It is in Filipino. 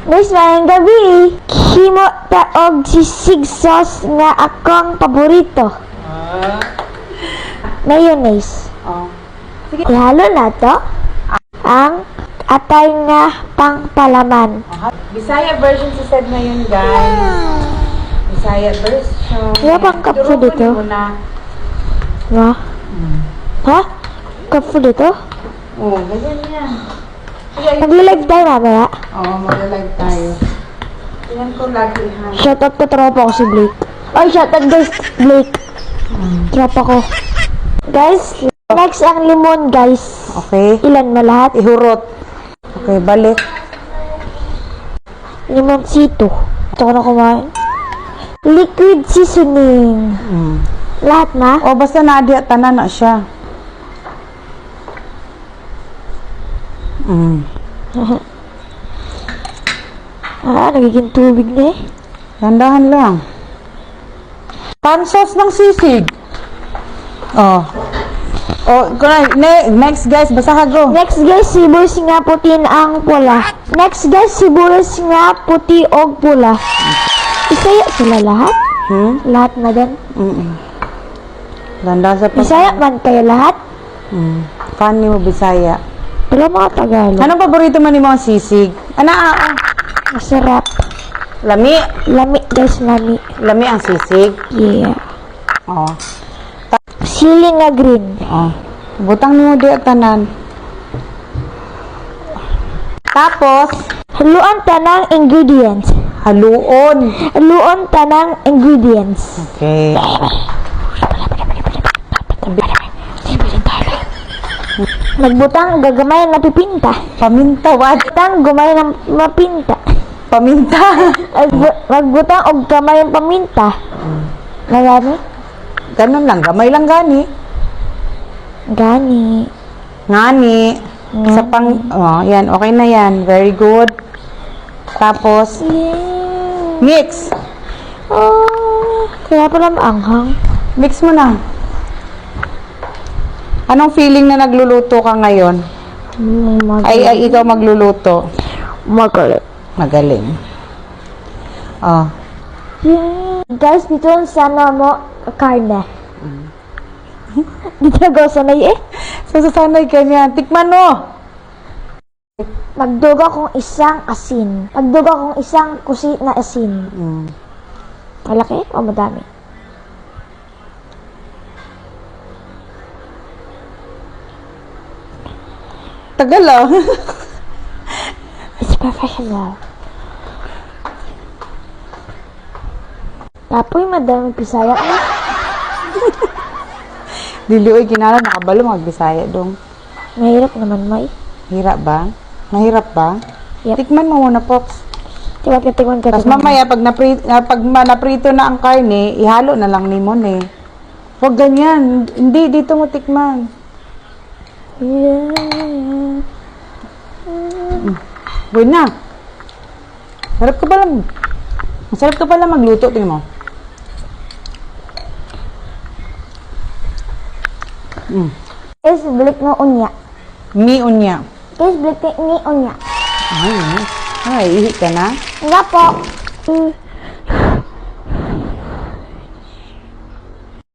Guys, mayang gabi. Himo taog sisig sauce nga akong paborito. Mayonnaise. Oh. Ihalo na to ang atay nga pangpalaman. Bisaya version si Sed ngayon, guys. Bisaya version. Wala pang kapo dito. Ha? Ha? Kapo dito? Oh, ganyan yan. Nagla-live tayo mamaya. Oo, mag-live tayo. Tingnan ko lagi, ha? Shoutout ko tropa ko si Blake. Ay, shoutout guys, Blake. Tropa ko. Guys, next ang limon, guys. Okay. Ilan na lahat? Ihurot. Okay, balik. Limoncito. Ito ko na kumain. Liquid seasoning. Lahat na? O, basta naadya, tanan na siya. Nagiging tubig na eh. Dandahan lang. Pansos ng sisig. Oh. Oh, next guys, basta go. Next guys, sibuyas nga puti ang pula. Next guys, sibuyas nga puti og pula. Isaya sila lahat? Lahat na din? Ganda sa Bisaya man kayo lahat? Funny mo, Bisaya. Wala mga Tagalog. Anong paborito mo ni mga sisig? Masarap. Lami. Lami guys, lami. Lami ang sisig. Yeah. Oh. Sili nga green. Oh. Butang mo di tanan. Tapos, Haluan tanang ingredients. haluon. Haluan tanang ingredients. Okay. Magbutang gagamay na pipinta. Paminta, what? Butang gumay na mapinta. Paminta. Magbutang og gamay ang paminta. Nagani? Ganun lang, gamay lang gani. Gani. Ngani. Sa pang, oh, yan, okay na yan. Very good. Tapos, Yeah. mix. Oh, kaya pala maanghang. Mix mo na. Anong feeling na nagluluto ka ngayon? Ay, ikaw magluluto. Magaling. Magaling. Oh. Yeah. Guys, dito sana mo karne. Dito go sanay eh. Sasanay ka niyan. Tikman mo. Magduga kong isang asin. Magduga kong isang kusi na asin. Malaki o madami? Tagal ah. It's professional. Tapoy madami pisaya eh. Dilioy kinala nakabalo magbisaya dong. Mahirap naman may. Hirap ba? Mahirap ba? Yep. Tikman mo muna, Pops. Tingnan ka. Tapos mamaya, pag naprito na ang karne, ihalo na lang ni Mon eh. Huwag ganyan. Hindi, dito mo tikman. Yeah. Buwan na. Sarap ka pala. Masarap ka pala magluto, tingnan mo. Guys, balik mo unya. Mi unya. Guys, balik ni unya. Ay, ihi ka na? Nga po.